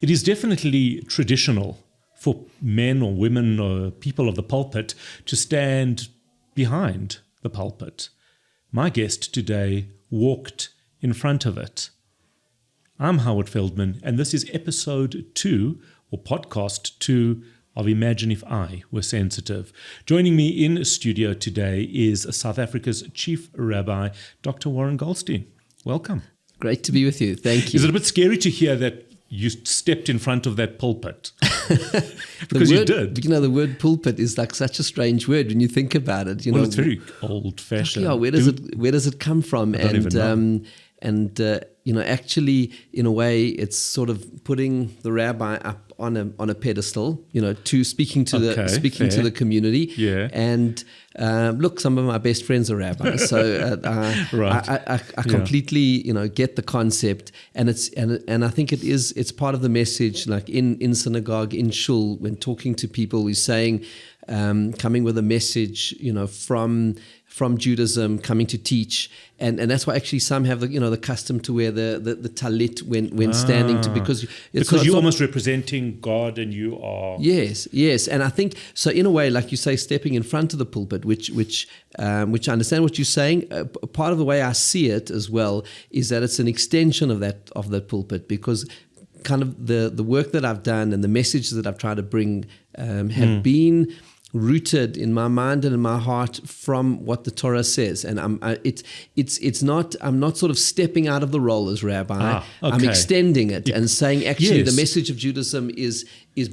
It is definitely traditional for men or women or people of the pulpit to stand behind the pulpit. My guest today walked in front of it. I'm Howard Feldman, and this is episode 2, or podcast 2, of Imagine If I Were Sensitive. Joining me in studio today is South Africa's Chief Rabbi, Dr. Warren Goldstein. Welcome. Great to be with you. Thank you. Is it a bit scary to hear that you stepped in front of that pulpit? You did. You know, the word pulpit is like such a strange word when you think about it. You know, it's very old-fashioned. Yeah, where does it come from? Actually, in a way, it's sort of putting the rabbi up on a pedestal, to speaking to the community. Yeah. And look, some of my best friends are rabbis, so right. I completely get the concept, and I think it's part of the message. Like in synagogue, in shul, when talking to people, we're saying, coming with a message, from Judaism, coming to teach, and that's why actually some have the custom to wear the talit when standing because you're almost representing God, and you are yes, and I think so in a way, like you say, stepping in front of the pulpit, which I understand what you're saying. Part of the way I see it as well is that it's an extension of the pulpit, because kind of the work that I've done and the messages that I've tried to bring have been rooted in my mind and in my heart from what the Torah says, and I'm not sort of stepping out of the role as rabbi. Okay. I'm extending it and saying actually yes. The message of Judaism is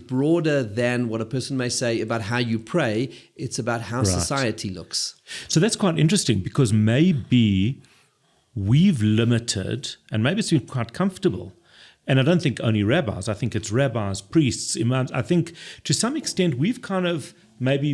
broader than what a person may say about how you pray. It's about how society looks. So that's quite interesting, because maybe we've limited, and maybe it's been quite comfortable. And I don't think only rabbis. I think it's rabbis, priests, imams. I think to some extent we've kind of maybe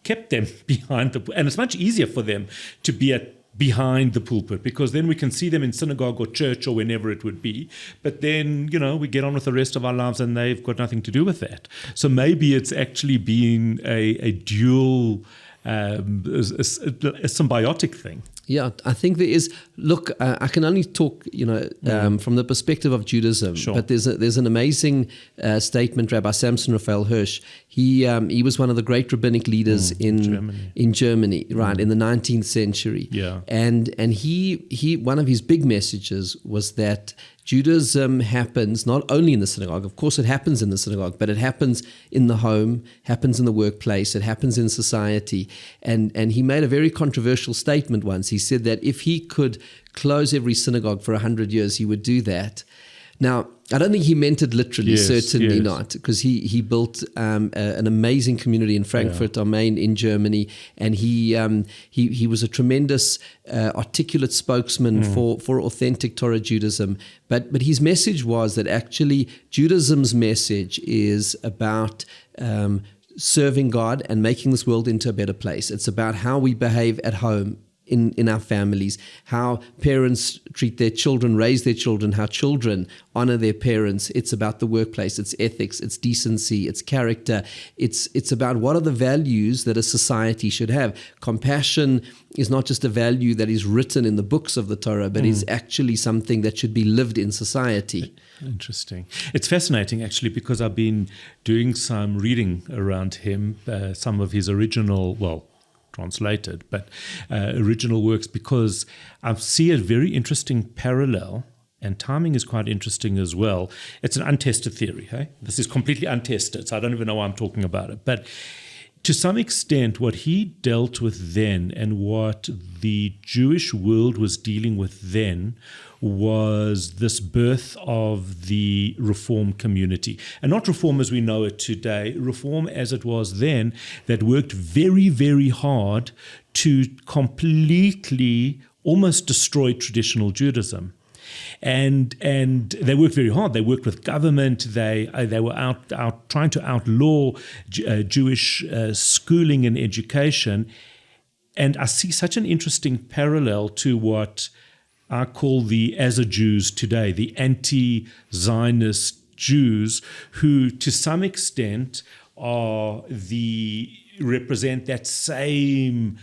kept them behind and it's much easier for them to be behind the pulpit, because then we can see them in synagogue or church or whenever it would be. But then, we get on with the rest of our lives and they've got nothing to do with that. So maybe it's actually been a dual, a symbiotic thing. Yeah, I think there is. Look, I can only talk, from the perspective of Judaism. Sure. But there's an amazing statement. Rabbi Samson Raphael Hirsch. He was one of the great rabbinic leaders in Germany, right, in the 19th century. Yeah. And he one of his big messages was that Judaism happens not only in the synagogue. Of course, it happens in the synagogue, but it happens in the home, happens in the workplace, it happens in society. And he made a very controversial statement once. He said that if he could close every synagogue for 100 years, he would do that. Now, I don't think he meant it literally, certainly not, because he built an amazing community in Frankfurt am Main in Germany, and he was a tremendous articulate spokesman for authentic Torah Judaism. But his message was that actually Judaism's message is about serving God and making this world into a better place. It's about how we behave at home, in our families, how parents treat their children, raise their children, how children honor their parents. It's about the workplace, it's ethics, it's decency, it's character. It's about what are the values that a society should have. Compassion is not just a value that is written in the books of the Torah, but is actually something that should be lived in society. Interesting. It's fascinating, actually, because I've been doing some reading around him, some of his original, translated, but original works, because I see a very interesting parallel, and timing is quite interesting as well. It's an untested theory. Hey? This is completely untested, so I don't even know why I'm talking about it. But to some extent, what he dealt with then and what the Jewish world was dealing with then was this birth of the Reform community. And not Reform as we know it today, Reform as it was then, that worked very, very hard to completely almost destroy traditional Judaism. And they worked very hard. They worked with government. They were out trying to outlaw Jewish schooling and education. And I see such an interesting parallel to what I call the as a Jews today, the anti-Zionist Jews, who to some extent represent that same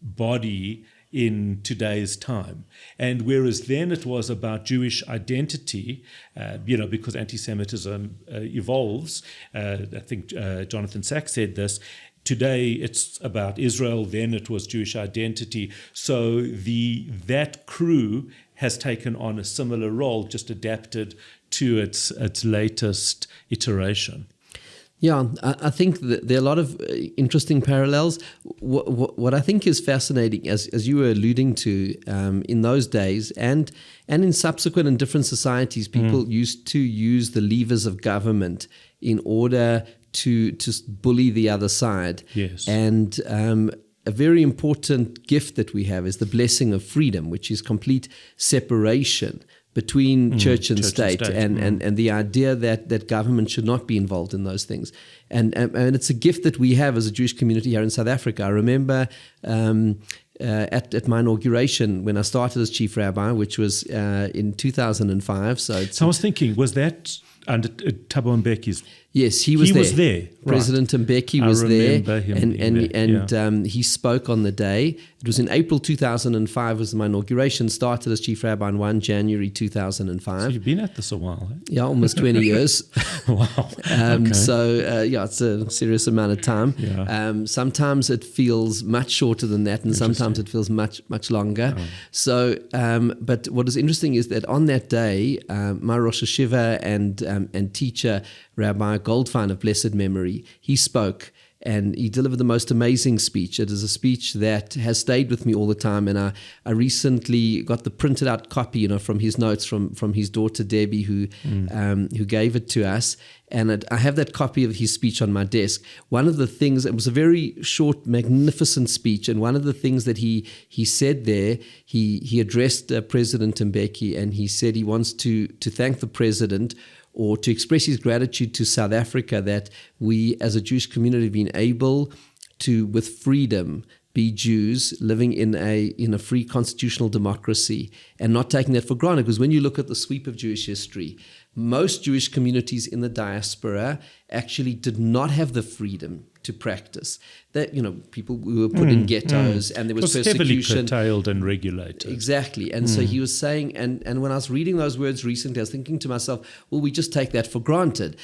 body in today's time. And whereas then it was about Jewish identity, because anti-Semitism evolves, I think Jonathan Sachs said this, today it's about Israel, then it was Jewish identity. So that crew has taken on a similar role, just adapted to its latest iteration. Yeah, I think that there are a lot of interesting parallels. What I think is fascinating, as you were alluding to, in those days and in subsequent and different societies, people used to use the levers of government in order to bully the other side. Yes. And a very important gift that we have is the blessing of freedom, which is complete separation between church and state. And the idea that government should not be involved in those things. And it's a gift that we have as a Jewish community here in South Africa. I remember at my inauguration when I started as chief rabbi, which was in 2005. So I was thinking, was that under Thabo Mbeki's? Yes, he was there. He was there. President Mbeki was there, and he spoke on the day. It was in April 2005 was my inauguration, started as chief rabbi on 1 January 2005. So you've been at this a while, eh? Yeah, almost 20 years. Wow. Okay. So, it's a serious amount of time. Yeah. Sometimes it feels much shorter than that, and sometimes it feels much, much longer. Oh. So, but what is interesting is that on that day, my Rosh Hashiva and teacher, Rabbi Goldstein of blessed memory, he spoke and he delivered the most amazing speech. It is a speech that has stayed with me all the time, and I recently got the printed out copy, from his notes from his daughter Debbie, who gave it to us. And I have that copy of his speech on my desk. One of the things, it was a very short, magnificent speech, and one of the things that he said there, he addressed President Mbeki, and he said he wants to thank the president, or to express his gratitude to South Africa that we as a Jewish community have been able to, with freedom, be Jews living in a free constitutional democracy and not taking that for granted. Because when you look at the sweep of Jewish history, most Jewish communities in the diaspora actually did not have the freedom to practice. That, people who were put in ghettos and there was persecution. Heavily curtailed and regulated. Exactly. And so he was saying, and when I was reading those words recently, I was thinking to myself, well, we just take that for granted.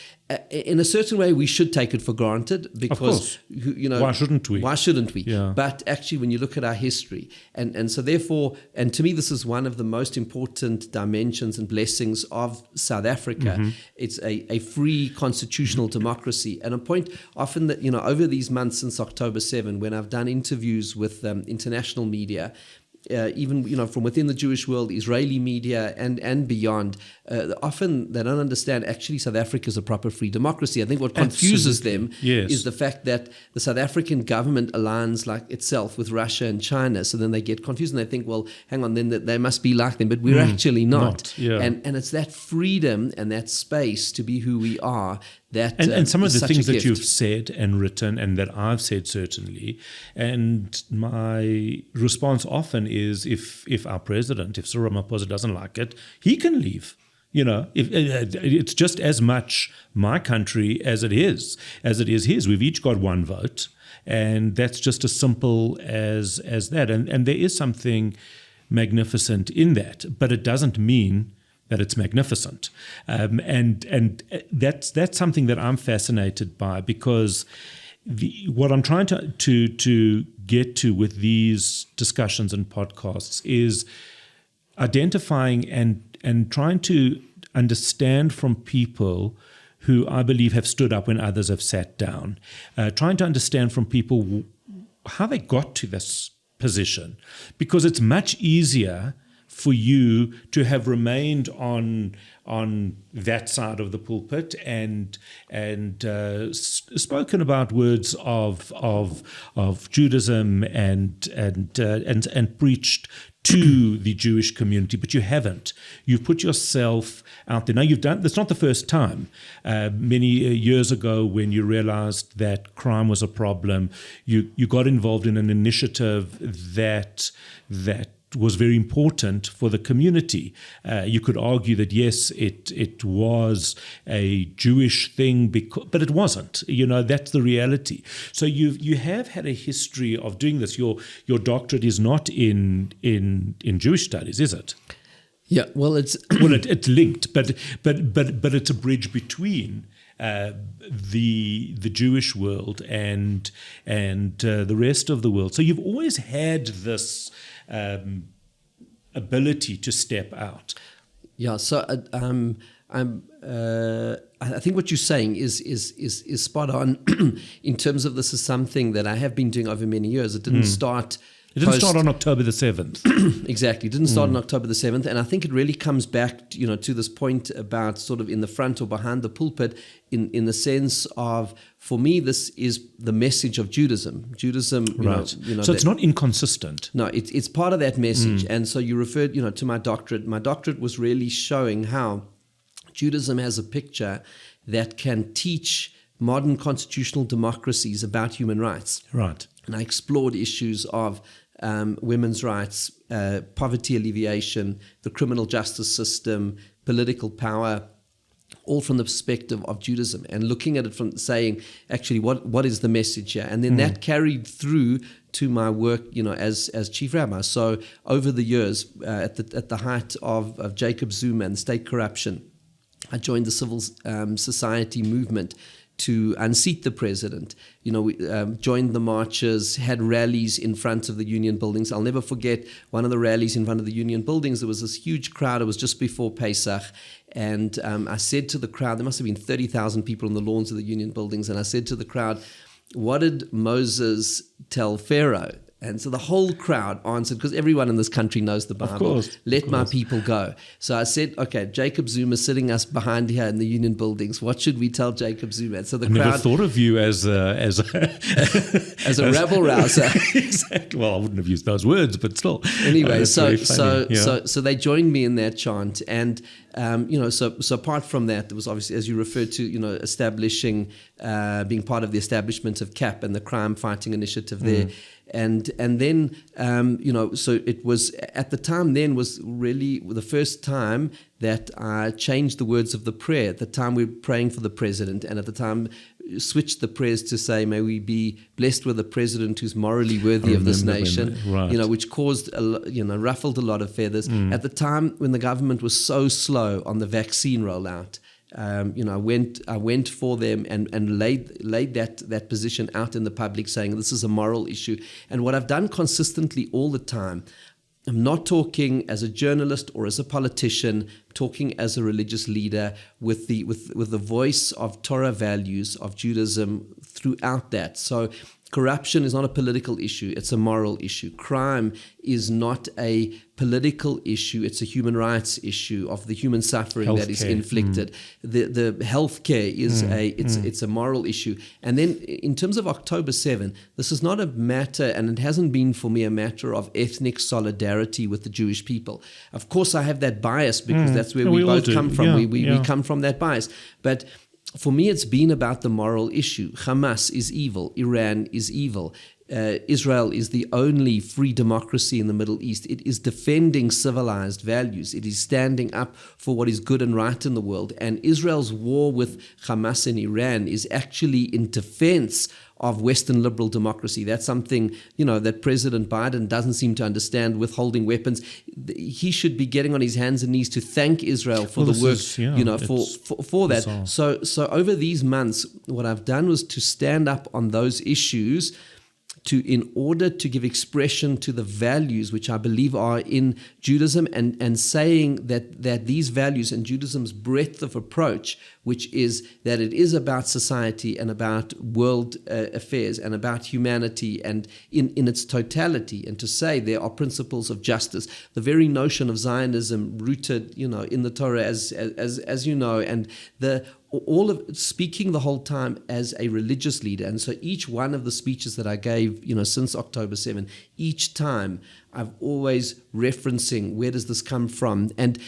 In a certain way, we should take it for granted because, why shouldn't we? Why shouldn't we? Yeah. But actually, when you look at our history, and so therefore, and to me, this is one of the most important dimensions and blessings of South Africa. It's a free constitutional democracy. And a point often that, over these months since October 7, when I've done interviews with international media, even from within the Jewish world, Israeli media and beyond, often they don't understand actually South Africa is a proper free democracy. I think what confuses them is the fact that the South African government aligns like itself with Russia and China. So then they get confused and they think, well, hang on, then they must be like them, but we're actually not. Yeah. And it's that freedom and that space to be who we are that and some of the things that gift. you've said and written and that I've said certainly, and my response often is if our president, if Cyril Ramaphosa doesn't like it, he can leave. It's just as much my country as it is his. We've each got one vote, and that's just as simple as that. And there is something magnificent in that, but it doesn't mean that it's magnificent. And that's something that I'm fascinated by, because what I'm trying to get to with these discussions and podcasts is identifying and trying to understand from people who I believe have stood up when others have sat down, trying to understand from people how they got to this position, because it's much easier for you to have remained on that side of the pulpit and spoken about words of Judaism and preached to the Jewish community, but you haven't. You've put yourself out there. Now you've done. That's not the first time. Many years ago, when you realized that crime was a problem, you got involved in an initiative that was very important for the community. You could argue that yes, it was a Jewish thing, but it wasn't. That's the reality. So you have had a history of doing this. Your doctorate is not in Jewish studies, is it? Yeah. Well, it's it's linked, but it's a bridge between the Jewish world and the rest of the world. So you've always had this ability to step out. Yeah. So I think what you're saying is spot on in terms of this is something that I have been doing over many years. It didn't start. It didn't start on October the 7th. Exactly. It didn't start on October the 7th. And I think it really comes back, to this point about sort of in the front or behind the pulpit in the sense of, for me, this is the message of Judaism. Judaism, right. So it's not inconsistent. No, it's part of that message. And so you referred, to my doctorate. My doctorate was really showing how Judaism has a picture that can teach modern constitutional democracies about human rights. Right. And I explored issues of women's rights, poverty alleviation, the criminal justice system, political power, all from the perspective of Judaism, and looking at it from saying, actually, what is the message here? And then that carried through to my work, as chief rabbi. So over the years, at the height of Jacob Zuma and state corruption, I joined the civil society movement to unseat the president. We joined the marches, had rallies in front of the union buildings. I'll never forget one of the rallies in front of the union buildings. There was this huge crowd. It was just before Pesach. And I said to the crowd, there must have been 30,000 people on the lawns of the union buildings. And I said to the crowd, what did Moses tell Pharaoh? And so the whole crowd answered, because everyone in this country knows the Bible. Of course, Let my people go. So I said, okay, Jacob Zuma sitting us behind here in the union buildings. What should we tell Jacob Zuma? And so the crowd never thought of you as a rabble rouser. Exactly. Well, I wouldn't have used those words, but still. Anyway, so they joined me in that chant, and so apart from that, there was obviously, as you referred to, establishing, being part of the establishment of CAP and the crime fighting initiative there. And then, so it was, at the time then was really the first time that I changed the words of the prayer. At the time we were praying for the president, and at the time switched the prayers to say, may we be blessed with a president who's morally worthy of this nation, which caused, ruffled a lot of feathers. At the time when the government was so slow on the vaccine rollout, I went for them and laid that position out in the public, saying this is a moral issue. And what I've done consistently all the time, I'm not talking as a journalist or as a politician, I'm talking as a religious leader with the voice of Torah values of Judaism throughout that. So corruption is not a political issue, it's a moral issue. Crime is not a political issue, it's a human rights issue of the human suffering that is inflicted. The healthcare is it's a moral issue. And then in terms of October 7, this is not a matter, and it hasn't been for me a matter of ethnic solidarity with the Jewish people. Of course, I have that bias because that's where we both come from. We come from that bias. But for me, it's been about the moral issue. Hamas is evil. Iran is evil. Israel is the only free democracy in the Middle East. It is defending civilized values. It is standing up for what is good and right in the world. And Israel's war with Hamas and Iran is actually in defense of Western liberal democracy. That's something, that President Biden doesn't seem to understand, withholding weapons. He should be getting on his hands and knees to thank Israel for the work, for that. Bizarre. So over these months, what I've done was to stand up on those issues in order to give expression to the values which I believe are in Judaism, and saying that these values and Judaism's breadth of approach, which is that it is about society and about world affairs and about humanity and in its totality, and to say there are principles of justice, the very notion of Zionism rooted, in the Torah, as you know, and all of speaking the whole time as a religious leader. And so each one of the speeches that I gave, since October 7, each time I've always referencing where does this come from, and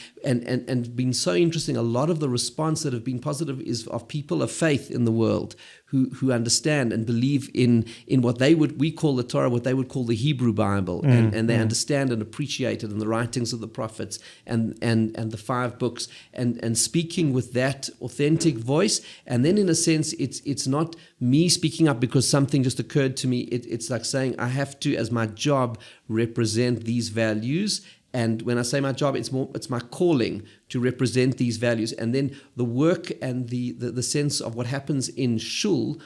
been so interesting. A lot of the response that have been positive is of people of faith in the world who understand and believe in what we call the Torah, what they would call the Hebrew Bible, and they understand and appreciate it, and the writings of the prophets and the 5 books, and speaking with that authentic voice. And then in a sense, it's not me speaking up because something just occurred to me. It's like saying I have to, as my job, represent these values. And when I say my job, it's my calling to represent these values. And then the work and the sense of what happens in shul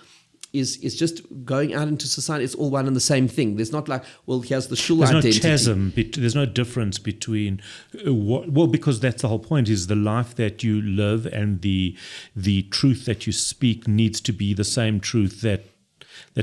is just going out into society. It's all one and the same thing. There's not like, well, here's the shul identity. There's no chasm. There's no difference between because that's the whole point, is the life that you live and the truth that you speak needs to be the same truth that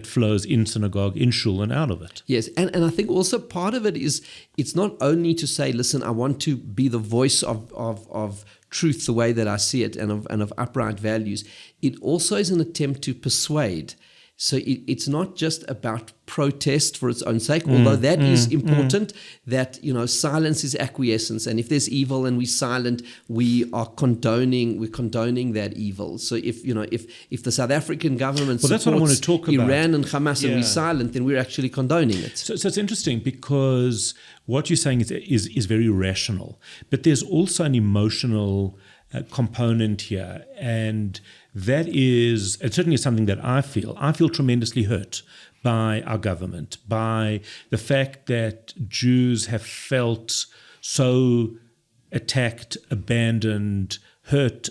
flows in synagogue, in shul, and out of it. Yes, and I think also part of it is it's not only to say, listen, I want to be the voice of truth the way that I see it and of upright values. It also is an attempt to persuade. So it's not just about protest for its own sake, although that is important, that, silence is acquiescence. And if there's evil and we're silent, we're condoning that evil. So if the South African government supports that's what I want to talk about. Iran and Hamas and we're silent, then we're actually condoning it. So it's interesting because what you're saying is very rational, but there's also an emotional component here, and that is certainly something that I feel. I feel tremendously hurt by our government, by the fact that Jews have felt so attacked, abandoned, hurt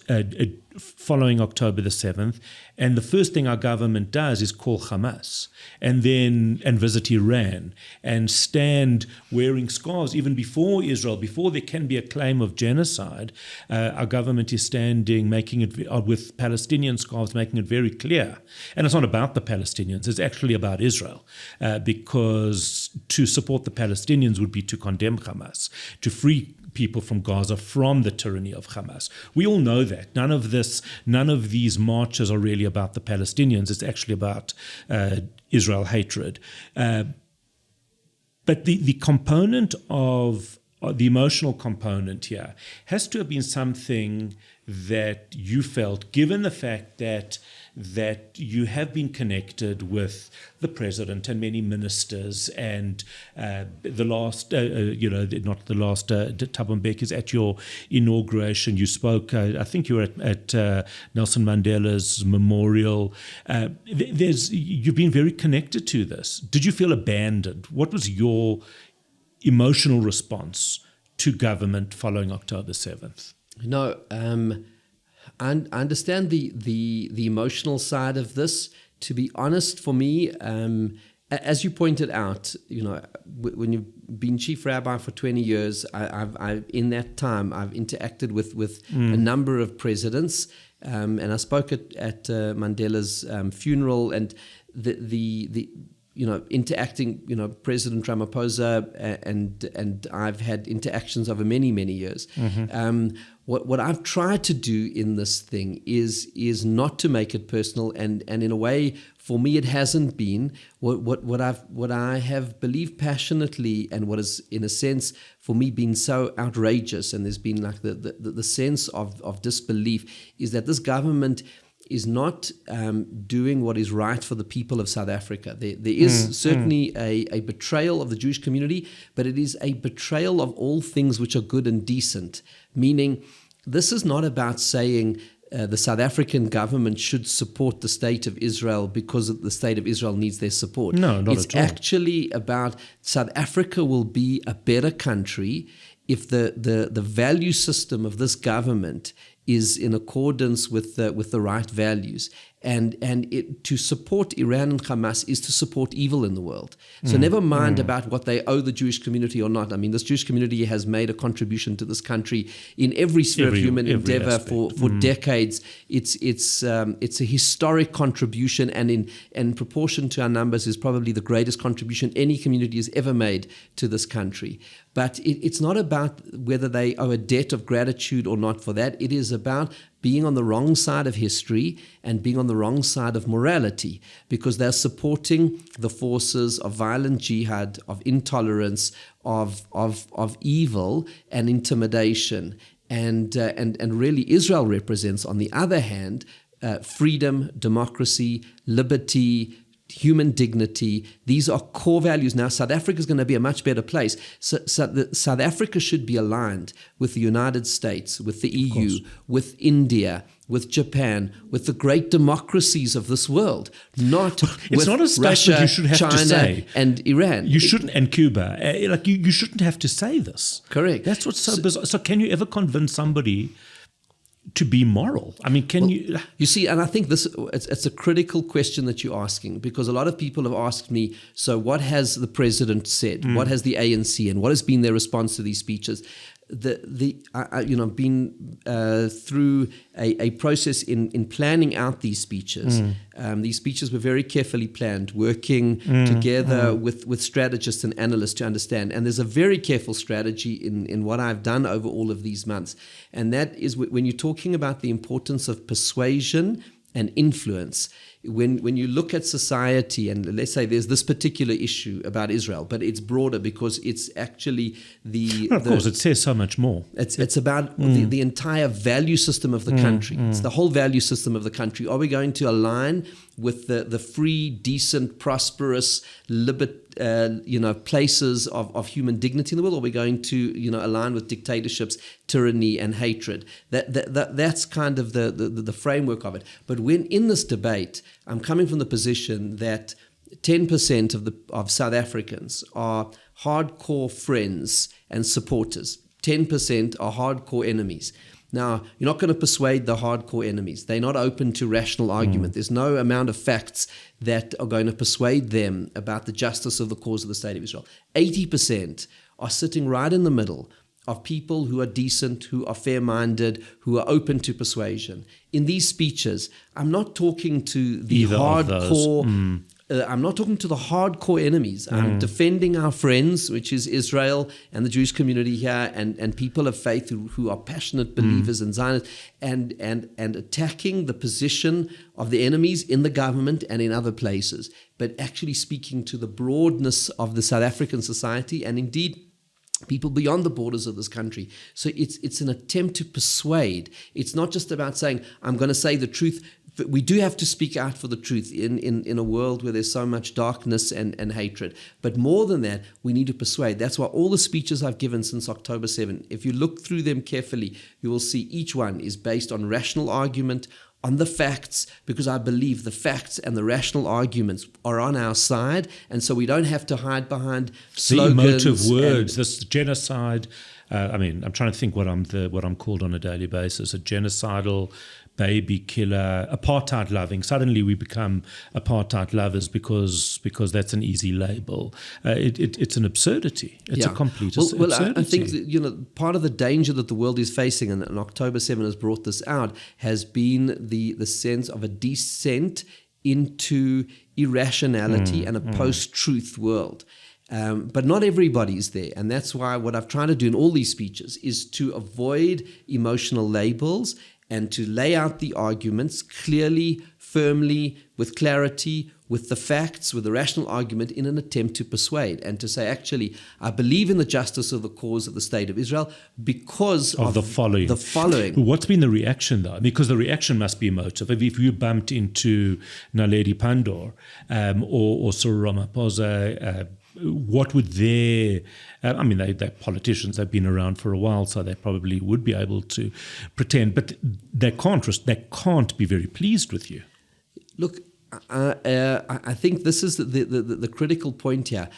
following October the 7th. And the first thing our government does is call Hamas and visit Iran and stand wearing scarves even before Israel, before there can be a claim of genocide. Our government is standing, making it with Palestinian scarves, making it very clear. And it's not about the Palestinians, it's actually about Israel, because to support the Palestinians would be to condemn Hamas, to free people from Gaza from the tyranny of Hamas. We all know that. None of these marches are really about the Palestinians. It's actually about Israel hatred. But the component of the emotional component here has to have been something that you felt, given the fact that you have been connected with the president and many ministers, and the last, not the last, Thabo Mbeki is at your inauguration. You spoke, I think you were at Nelson Mandela's memorial. You've been very connected to this. Did you feel abandoned? What was your emotional response to government following October 7th? No, I understand the emotional side of this. To be honest, for me, as you pointed out, when you've been chief rabbi for 20 years, I've in that time I've interacted with a number of presidents, and I spoke at Mandela's funeral, and the interacting, President Ramaphosa, and I've had interactions over many, many years. What I've tried to do in this thing is not to make it personal, and in a way, for me, it hasn't been. What I have believed passionately, and what is, in a sense, for me, been so outrageous, and there's been like the sense of disbelief, is that this government is not doing what is right for the people of South Africa. There is certainly a betrayal of the Jewish community, but it is a betrayal of all things which are good and decent, meaning this is not about saying the South African government should support the state of Israel because the state of Israel needs their support. No, not it's at all. It's actually about South Africa will be a better country if the value system of this government is in accordance with the right values. And to support Iran and Hamas is to support evil in the world. So never mind about what they owe the Jewish community or not. I mean, this Jewish community has made a contribution to this country in every sphere of human endeavor for decades. It's a historic contribution, and in proportion to our numbers is probably the greatest contribution any community has ever made to this country. But it's not about whether they owe a debt of gratitude or not for that. It is about being on the wrong side of history and being on the wrong side of morality, because they're supporting the forces of violent jihad, of intolerance, of evil and intimidation. And really Israel represents, on the other hand, freedom, democracy, liberty, human dignity. These are core values. Now, South Africa is going to be a much better place. So South Africa should be aligned with the United States, with the EU, with India, with Japan, with the great democracies of this world, not it's with not a statement Russia, you should have China, to say. and Iran. You shouldn't, and Cuba. You shouldn't have to say this. Correct. That's what's so bizarre. So can you ever convince somebody to be moral? I mean, you see, and I think it's a critical question that you're asking, because a lot of people have asked me, so what has the president said? What has the ANC, and what has been their response to these speeches? I've been through a process in planning out these speeches. These speeches were very carefully planned, working together with strategists and analysts to understand. And there's a very careful strategy in what I've done over all of these months. And that is when you're talking about the importance of persuasion and influence. When you look at society, and let's say there's this particular issue about Israel, but it's broader because it's actually of course, it says so much more. It's about the entire value system of the country. It's the whole value system of the country. Are we going to align with the free, decent, prosperous, places of human dignity in the world? Or are we going to align with dictatorships, tyranny, and hatred? That's kind of the framework of it. But when in this debate, I'm coming from the position that 10% of South Africans are hardcore friends and supporters. 10% are hardcore enemies. Now, you're not going to persuade the hardcore enemies. They're not open to rational argument. There's no amount of facts that are going to persuade them about the justice of the cause of the State of Israel. 80% are sitting right in the middle of people who are decent, who are fair-minded, who are open to persuasion. In these speeches, I'm not talking to the hardcore... I'm not talking to the hardcore enemies. I'm defending our friends, which is Israel and the Jewish community here, and people of faith who are passionate believers in Zionists, and attacking the position of the enemies in the government and in other places, but actually speaking to the broadness of the South African society, and indeed people beyond the borders of this country. So it's an attempt to persuade. It's not just about saying, I'm going to say the truth. We do have to speak out for the truth in a world where there's so much darkness and hatred. But more than that, we need to persuade. That's why all the speeches I've given since October 7, if you look through them carefully, you will see each one is based on rational argument, on the facts, because I believe the facts and the rational arguments are on our side, and so we don't have to hide behind slogans. The emotive words, this genocide. I'm trying to think what I'm called on a daily basis: a genocidal, baby killer, apartheid loving. Suddenly we become apartheid lovers because that's an easy label. It's an absurdity. It's a complete absurdity. Well, I think that, part of the danger that the world is facing, and October 7 has brought this out, has been the sense of a descent into irrationality and a post-truth world. But not everybody's there. And that's why what I've tried to do in all these speeches is to avoid emotional labels and to lay out the arguments clearly, firmly, with clarity, with the facts, with the rational argument, in an attempt to persuade and to say, actually, I believe in the justice of the cause of the State of Israel because of the following. What's been the reaction, though? Because the reaction must be emotive. If you bumped into Naledi Pandor or Cyril Ramaphosa, what would they're politicians, they've been around for a while, so they probably would be able to pretend, but they can't be very pleased with you. Look, I think this is the critical point here.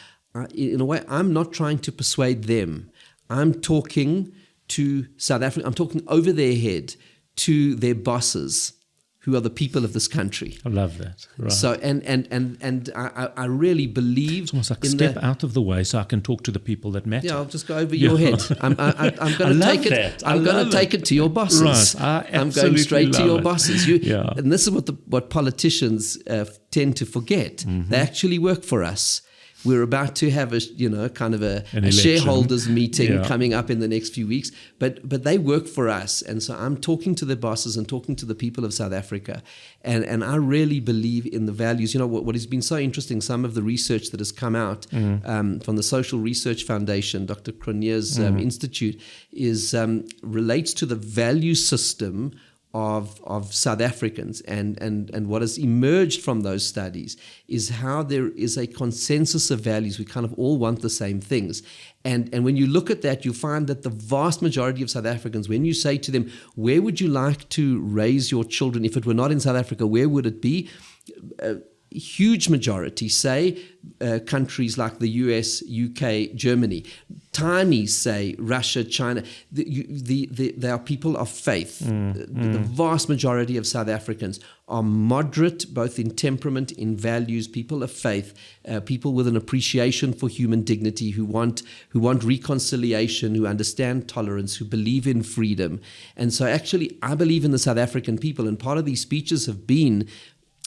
In a way, I'm not trying to persuade them. I'm talking to South Africa. I'm talking over their head to their bosses, who are the people of this country. I love that. Right. So and I really believe it's almost like step out of the way so I can talk to the people that matter. Yeah, I'll just go over your head. I'm going to take it. I'm going to take it to your bosses. Right. I'm going straight to your bosses. And this is what politicians tend to forget. They actually work for us. We're about to have a An election. shareholders meeting Yeah. coming up in the next few weeks. But they work for us, and so I'm talking to the bosses and talking to the people of South Africa, and I really believe in the values. What has been so interesting, some of the research that has come out from the Social Research Foundation, Dr. Cronier's institute, is relates to the value system of South Africans, and what has emerged from those studies is how there is a consensus of values. We kind of all want the same things, and when you look at that, you find that the vast majority of South Africans, when you say to them, where would you like to raise your children if it were not in South Africa, where would it be? Huge majority say countries like the US, UK, Germany. Tiny say Russia, China. They are people of faith. The vast majority of South Africans are moderate, both in temperament, in values, people of faith, people with an appreciation for human dignity, who want reconciliation, who understand tolerance, who believe in freedom. And so actually, I believe in the South African people, and part of these speeches have been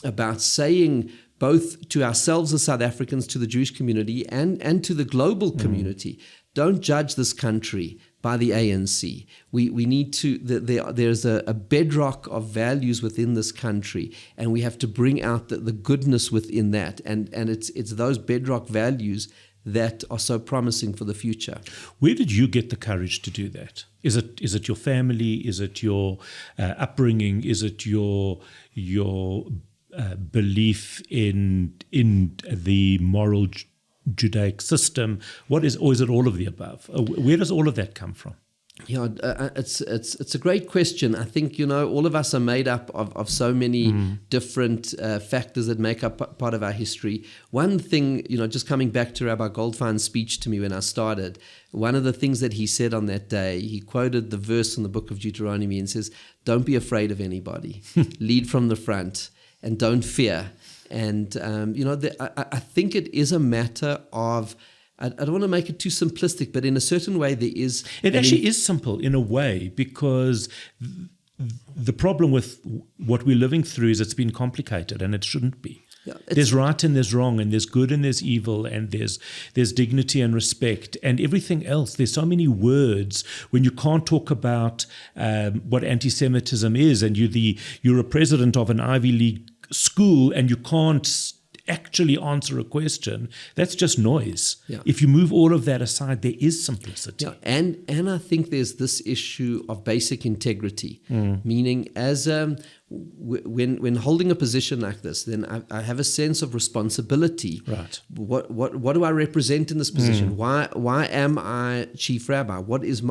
about saying both to ourselves as South Africans, to the Jewish community, and to the global community, don't judge this country by the ANC. We need to, there's a bedrock of values within this country, and we have to bring out the goodness within that. And it's those bedrock values that are so promising for the future. Where did you get the courage to do that? Is it your family? Is it your upbringing? Is it your belief in the moral Judaic system? Or is it all of the above? Where does all of that come from? Yeah, it's a great question. I think, all of us are made up of so many different factors that make up part of our history. One thing, just coming back to Rabbi Goldstein's speech to me when I started, one of the things that he said on that day, he quoted the verse in the book of Deuteronomy and says, "Don't be afraid of anybody. Lead from the front and don't fear." And, I think it is a matter of, I don't want to make it too simplistic, but in a certain way there is... It actually is simple in a way, because the problem with what we're living through is it's been complicated, and it shouldn't be. Yeah, there's right and there's wrong, and there's good and there's evil, and there's dignity and respect and everything else. There's so many words when you can't talk about what anti-Semitism is, and you're a president of an Ivy League school and you can't actually answer a question. That's just noise. Yeah. If you move all of that aside, there is simplicity. Yeah. And I think there's this issue of basic integrity, meaning as when holding a position like this, then I have a sense of responsibility. Right. What do I represent in this position? Why am I chief rabbi? What is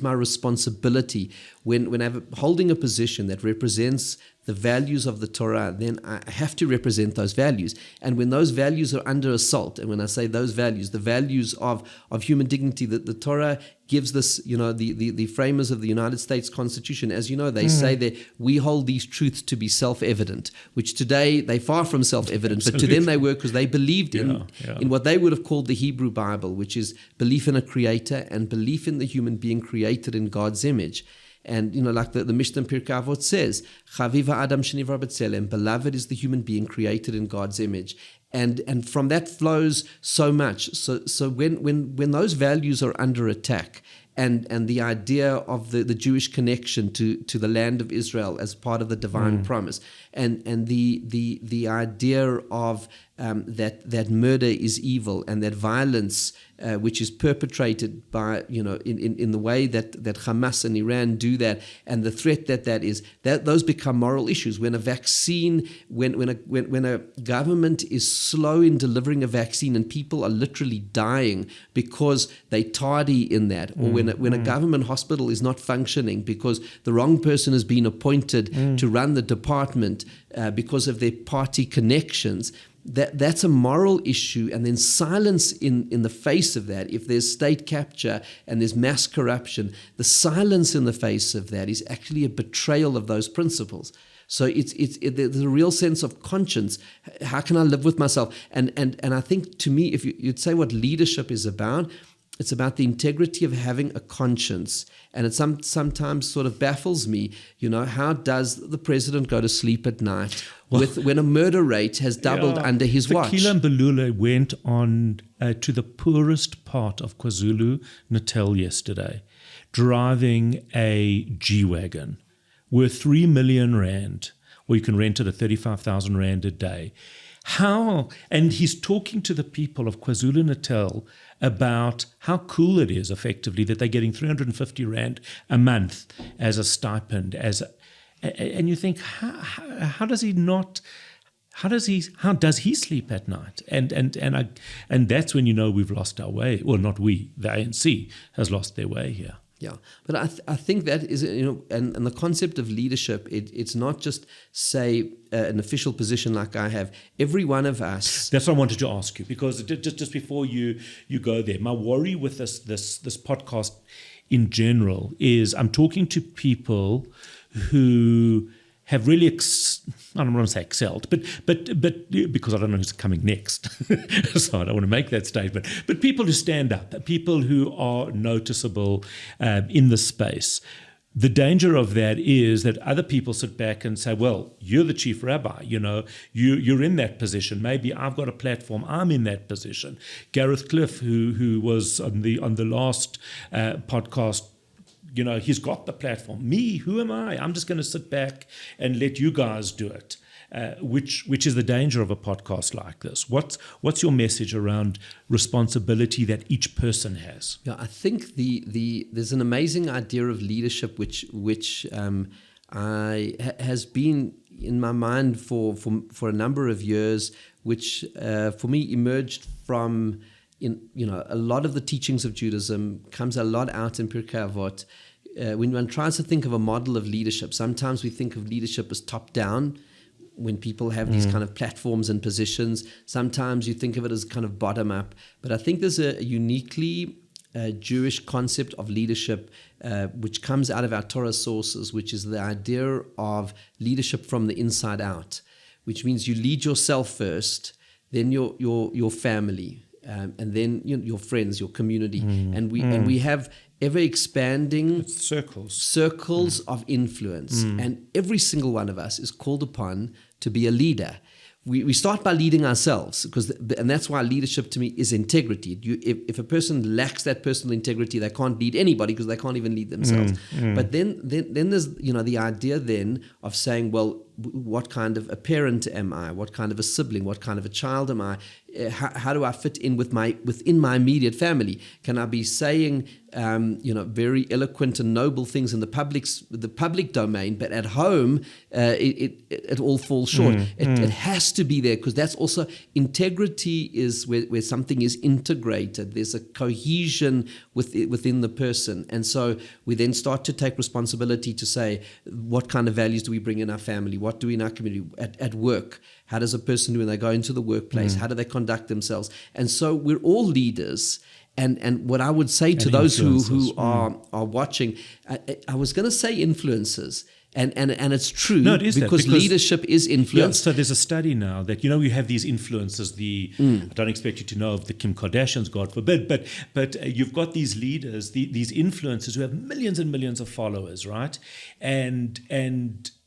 my responsibility when I'm holding a position that represents the values of the Torah? Then I have to represent those values. And when those values are under assault, and when I say those values, the values of human dignity, that the Torah gives this, the framers of the United States Constitution, as you know, they say that we hold these truths to be self-evident, which today they're far from self-evident, but to them they were, because they believed in what they would have called the Hebrew Bible, which is belief in a creator and belief in the human being created in God's image. And, like the Mishnah in Pirkei Avot says, Chaviva Adam Shenivra B'Tselem, beloved is the human being created in God's image. And from that flows so much. So when those values are under attack, and the idea of the Jewish connection to the land of Israel as part of the divine promise, and the idea of that murder is evil, and that violence which is perpetrated by in the way that Hamas and Iran do that, and the threat that is, that those become moral issues. When a vaccine, when a government is slow in delivering a vaccine and people are literally dying because they tardy in that, or when a government hospital is not functioning because the wrong person has been appointed to run the department because of their party connections, that's a moral issue. And then silence in the face of that, if there's state capture and there's mass corruption, the silence in the face of that is actually a betrayal of those principles. So there's a real sense of conscience. How can I live with myself? And I think, to me, if you'd say what leadership is about, It's about the integrity of having a conscience. And it sometimes sort of baffles me, how does the president go to sleep at night when a murder rate has doubled under his watch? Vakila Mbalula went on to the poorest part of KwaZulu-Natal yesterday, driving a G-Wagon worth 3 million rand, or you can rent it at 35,000 rand a day. How? And he's talking to the people of KwaZulu-Natal about how cool it is, effectively, that they're getting 350 rand a month as a stipend. And you think, how does he not? How does he sleep at night? And that's when we've lost our way. Well, not we. The ANC has lost their way here. Yeah, but I think that is, and the concept of leadership, it's not just, say, an official position like I have. Every one of us. That's what I wanted to ask you, because just before you go there, my worry with this podcast in general is I'm talking to people who have really, I don't want to say excelled, but because I don't know who's coming next, so I don't want to make that statement. But people who stand up, people who are noticeable in the space. The danger of that is that other people sit back and say, "Well, you're the chief rabbi. You're in that position. Maybe I've got a platform. I'm in that position." Gareth Cliff, who was on the last podcast. He's got the platform. Me, who am I? I'm just going to sit back and let you guys do it, which is the danger of a podcast like this. What's your message around responsibility that each person has? Yeah, I think there's an amazing idea of leadership which has been in my mind for a number of years, which for me emerged from. A lot of the teachings of Judaism comes a lot out in Pirkei Avot. When one tries to think of a model of leadership, sometimes we think of leadership as top-down, when people have these kind of platforms and positions. Sometimes you think of it as kind of bottom-up. But I think there's a uniquely Jewish concept of leadership which comes out of our Torah sources, which is the idea of leadership from the inside out, which means you lead yourself first, then your family, and then your friends, your community, and we have ever expanding circles of influence, and every single one of us is called upon to be a leader. We start by leading ourselves, and that's why leadership to me is integrity. If a person lacks that personal integrity, they can't lead anybody because they can't even lead themselves. But then there's the idea then of saying, well, what kind of a parent am I? What kind of a sibling? What kind of a child am I? How do I fit in within my immediate family? Can I be saying very eloquent and noble things in the public domain, but at home it all falls short. It has to be there, because that's also integrity is where something is integrated. There's a cohesion within the person, and so we then start to take responsibility to say, what kind of values do we bring in our family? What do we in our community? At work, how does a person do when they go into the workplace? How do they conduct themselves? And so we're all leaders. And what I would say to those who are watching, I was going to say influencers. And it's true, no, it is because leadership is influence. Yeah, so there's a study now that you have these influencers. I don't expect you to know of the Kim Kardashians, God forbid, but you've got these leaders, these influencers who have millions and millions of followers, right? And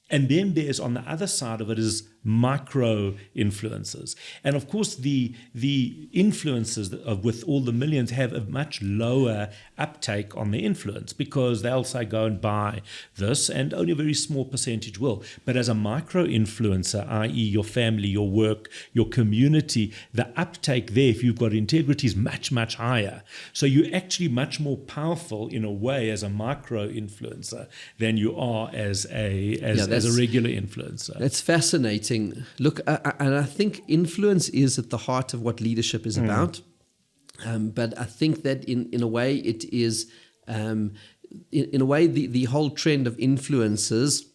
then there's, on the other side of it, is micro influencers. And of course, the influencers with all the millions have a much lower uptake on their influence, because they'll say, go and buy this, and only a very small percentage will. But as a micro influencer, i.e. your family, your work, your community, the uptake there, if you've got integrity, is much, much higher. So you're actually much more powerful in a way as a micro influencer than you are as a regular influencer. That's fascinating. Look, and I think influence is at the heart of what leadership is about. But I think that in a way it is, in a way the whole trend of influences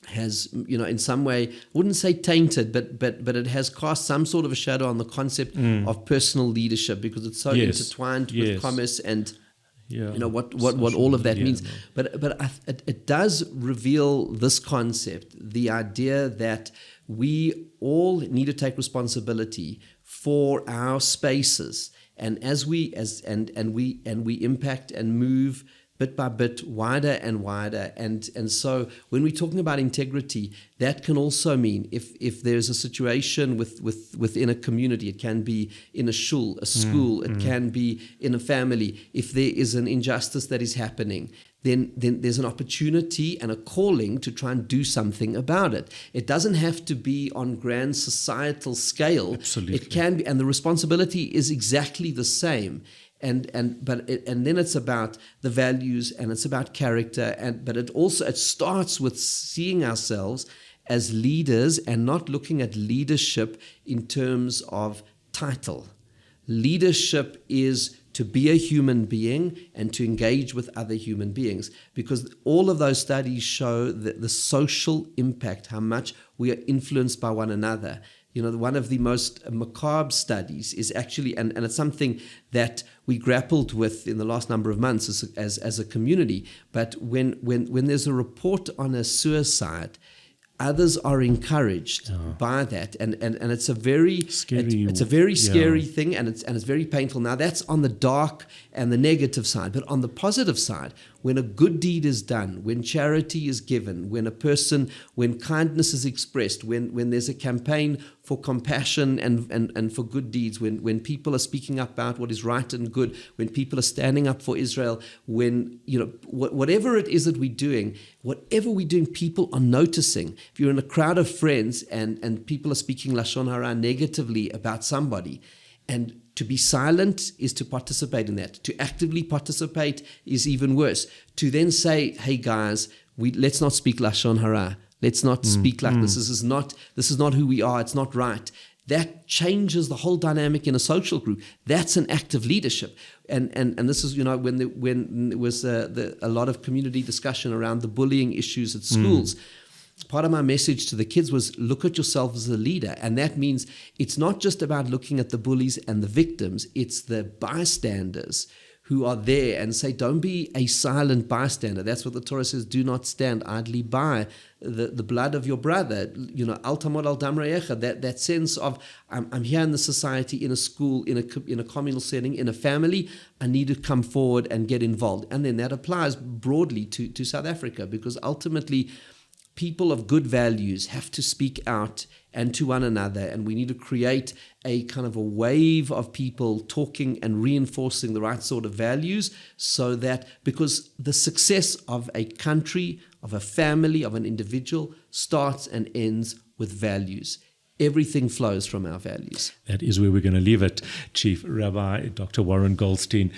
has, in some way, I wouldn't say tainted, but it has cast some sort of a shadow on the concept of personal leadership, because it's so intertwined with commerce and what all of that means. But it does reveal this concept, the idea that we all need to take responsibility for our spaces. And as we impact and move bit by bit, wider and wider. And so when we're talking about integrity, that can also mean if there's a situation within a community, it can be in a shul, a school, it can be in a family. If there is an injustice that is happening, then there's an opportunity and a calling to try and do something about it. It doesn't have to be on grand societal scale. Absolutely. It can be, and the responsibility is exactly the same. And then it's about the values and it's about character, but it starts with seeing ourselves as leaders and not looking at leadership in terms of title. Leadership is to be a human being and to engage with other human beings, because all of those studies show that the social impact, how much we are influenced by one another. You know, one of the most macabre studies is actually, and it's something that we grappled with in the last number of months as a community. But when there's a report on a suicide, others are encouraged by that, and it's a very scary. It's a very scary thing, and it's very painful. Now that's on the dark and the negative side, but on the positive side, when a good deed is done, when charity is given, when kindness is expressed, when there's a campaign for compassion and for good deeds, when people are speaking up about what is right and good, when people are standing up for Israel, when, you know, whatever it is that we're doing, people are noticing. If you're in a crowd of friends and people are speaking Lashon Hara negatively about somebody, and to be silent is to participate in that. To actively participate is even worse. To then say, hey guys, let's not speak Lashon Hara. Let's not speak like this. This is not who we are. It's not right. That changes the whole dynamic in a social group. That's an act of leadership. And this is, you know, when there was a lot of community discussion around the bullying issues at schools. Part of my message to the kids was, look at yourself as a leader. And that means it's not just about looking at the bullies and the victims. It's the bystanders who are there, and say, don't be a silent bystander. That's what the Torah says, do not stand idly by the blood of your brother. You know, al tamod al dam re'echa, that sense of, I'm here in the society, in a school, in a communal setting, in a family, I need to come forward and get involved. And then that applies broadly to South Africa, because ultimately people of good values have to speak out and to one another, and we need to create a kind of a wave of people talking and reinforcing the right sort of values, so that, because the success of a country, of a family, of an individual starts and ends with values. Everything flows from our values. That is where we're going to leave it. Chief Rabbi Dr. Warren Goldstein,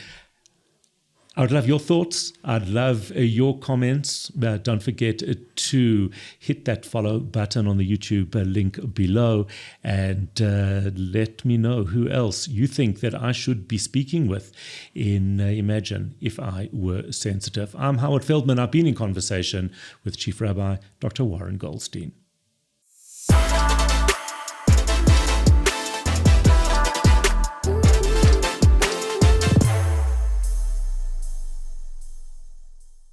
I would love your thoughts. I'd love your comments. Don't forget to hit that follow button on the YouTube link below, and let me know who else you think that I should be speaking with in Imagine If I Were Sensitive. I'm Howard Feldman. I've been in conversation with Chief Rabbi Dr. Warren Goldstein.